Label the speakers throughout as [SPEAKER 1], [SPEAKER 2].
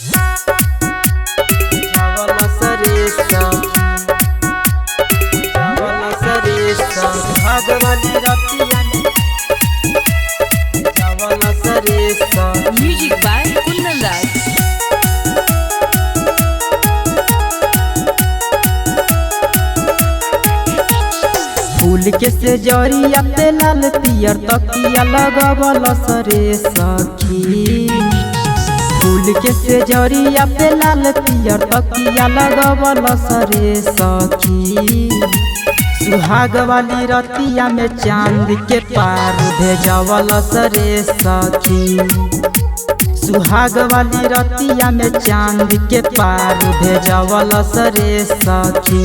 [SPEAKER 1] जावला सरेसा भागवाली रतिया जावला सरेसा।
[SPEAKER 2] Music by Kundan Raj.
[SPEAKER 1] फूल के से जरिया पे लाल पियर तकिया लगावल सरे सखी। फूल के से जरिया पे लाल पियर तकिया लगावल सरे सखी। सुहाग वाली रतिया में चांद के पार भेजवल सरे सखी। सुहाग वाली रतिया में चांद के पार भेजवल सरे सखी।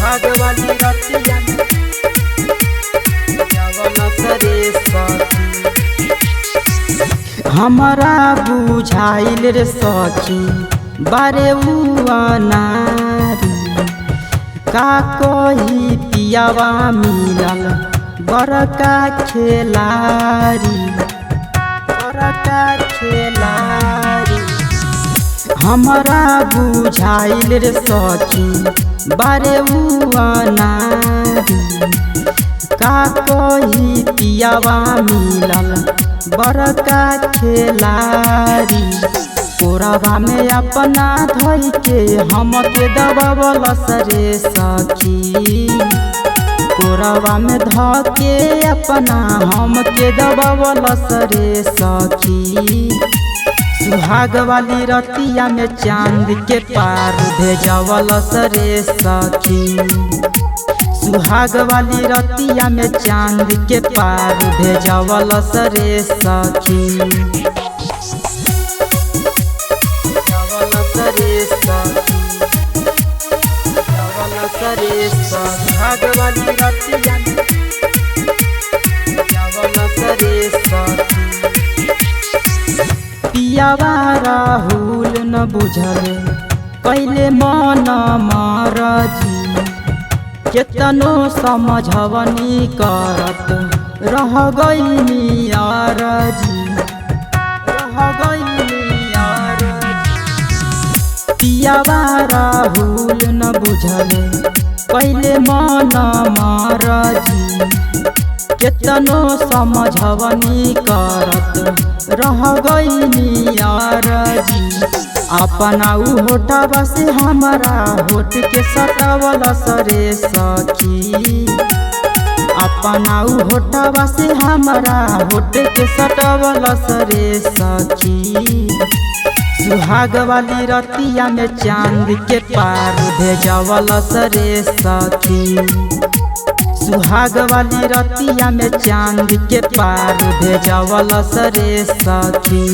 [SPEAKER 1] भागवाली रतिया जावला सरेसा। हमारा बुझाइल रे सखी बारे नारी का कही पियावा मिलल बड़का खेलारी बड़का खेलारी। हमारा बुझाइल रे सखी बारे नारी का कही पियावा मिलल बड़का खेलारी। कोरावा में अपना धई के हमके दबावल सरे सखी। कोरावा में ध के अपना हमके दबावल सरे सखी। सुहाग वाली रतिया में चांद के पार भेजवल सरे सखी। सुहाग वाली रतिया में चांद के पार भेजवल सरे सखी। जावल सरेसा सुहाग वाली रतिया में जावल सरेसा। पियावा राहुल न बुझले पहले मन मरजी। केतनो समझवनी करत रह गईनी अरजी रह गईनी अरजी। पियावा राहुल न बुझले पहले मन मरजी। केतनो समझवनी करत रह गईनी अरजी। अपना उ होठवा से हमारा होठ के सटावल सरे सखी। अपना उ होठवा से हमारा होठ के सटावल सरे सखी। सुहाग वाली रतिया में चांद के पार भेजवल सरे सखी। सुहाग वाली रतिया में चांद के पार भेजवल सरे सखी।